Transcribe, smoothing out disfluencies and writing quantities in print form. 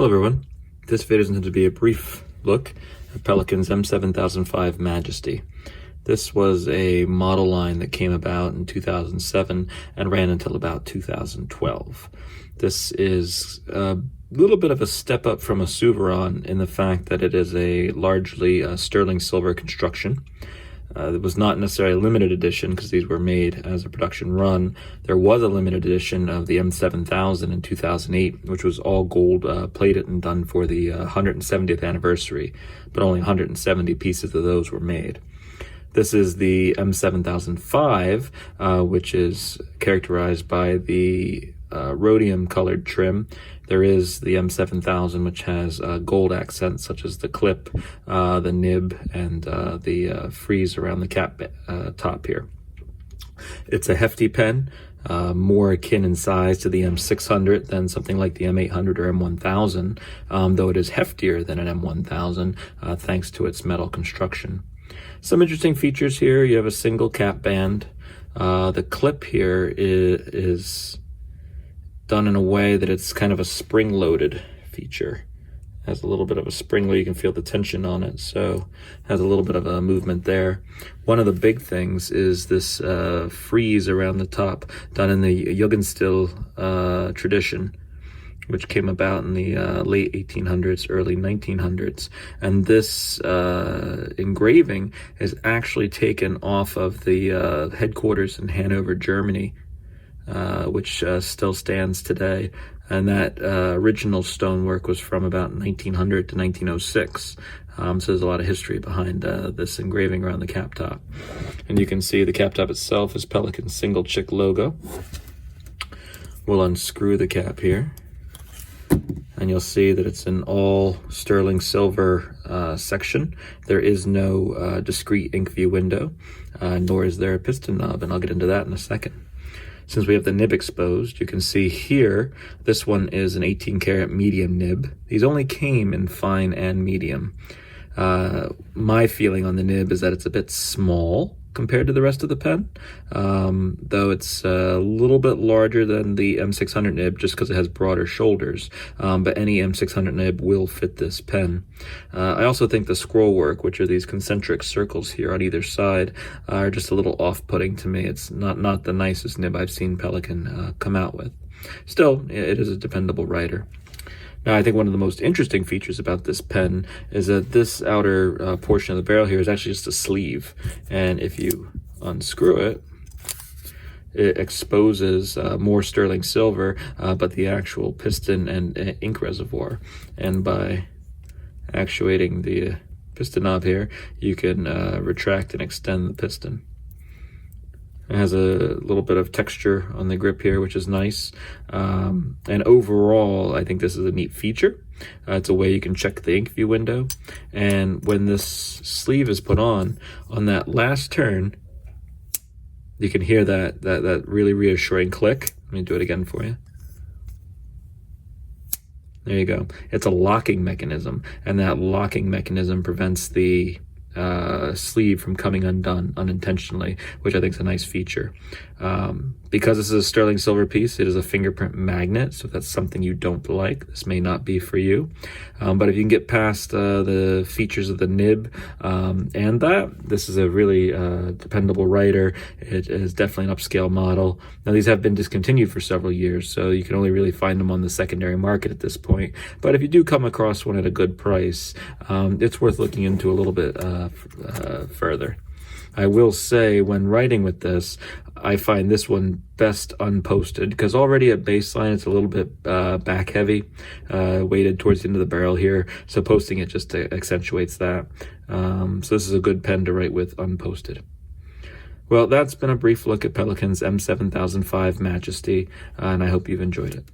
Hello everyone, this video is intended to be a brief look at Pelikan's M7005 Majesty. This was a model line that came about in 2007 and ran until about 2012. This is a little bit of a step up from a Souveron in the fact that it is a largely sterling silver construction. It was not necessarily a limited edition because these were made as a production run. There was a limited edition of the M7000 in 2008, which was all gold plated and done for the 170th anniversary, but only 170 pieces of those were made. This is the M7005, which is characterized by the rhodium colored trim. There is the M7000, which has gold accents such as the clip, the nib, and the frieze around the cap top here. It's a hefty pen, more akin in size to the M600 than something like the M800 or M1000, though it is heftier than an M1000 thanks to its metal construction. Some interesting features here. You have a single cap band. The clip here is done in a way that it's kind of a spring-loaded feature. It has a little bit of a spring where you can feel the tension on it, so has a little bit of a movement there. One of the big things is this frieze around the top, done in the Jugendstil tradition, which came about in the late 1800s, early 1900s. And this engraving is actually taken off of the headquarters in Hanover, Germany, which still stands today. And that original stonework was from about 1900 to 1906. So there's a lot of history behind this engraving around the cap top. And you can see the cap top itself is Pelikan's single chick logo. We'll unscrew the cap here, and you'll see that it's an all sterling silver section. There is no discrete ink view window, nor is there a piston knob, and I'll get into that in a second. Since we have the nib exposed, you can see here, this one is an 18 karat medium nib. These only came in fine and medium. My feeling on the nib is that it's a bit small compared to the rest of the pen, though it's a little bit larger than the M600 nib just because it has broader shoulders, but any M600 nib will fit this pen. I also think the scroll work, which are these concentric circles here on either side, are just a little off-putting to me. It's not the nicest nib I've seen Pelikan come out with. Still, it is a dependable writer. Now, I think one of the most interesting features about this pen is that this outer portion of the barrel here is actually just a sleeve. And if you unscrew it, it exposes more sterling silver, but the actual piston and ink reservoir. And by actuating the piston knob here, you can retract and extend the piston. It has a little bit of texture on the grip here, which is nice. And overall, I think this is a neat feature. It's a way you can check the ink view window. And when this sleeve is put on that last turn, you can hear that really reassuring click. Let me do it again for you. There you go. It's a locking mechanism, and that locking mechanism prevents the sleeve from coming undone unintentionally, which I think is a nice feature. Because this is a sterling silver piece, it is a fingerprint magnet, so if that's something you don't like, this may not be for you. But if you can get past the features of the nib and this is a really dependable writer. It is definitely an upscale model. Now, these have been discontinued for several years, so you can only really find them on the secondary market at this point. But if you do come across one at a good price, it's worth looking into a little bit further. I will say, when writing with this, I find this one best unposted, because already at baseline it's a little bit back heavy, weighted towards the end of the barrel here, so posting it just accentuates that. So this is a good pen to write with unposted. Well, that's been a brief look at Pelikan's M7005 Majesty, and I hope you've enjoyed it.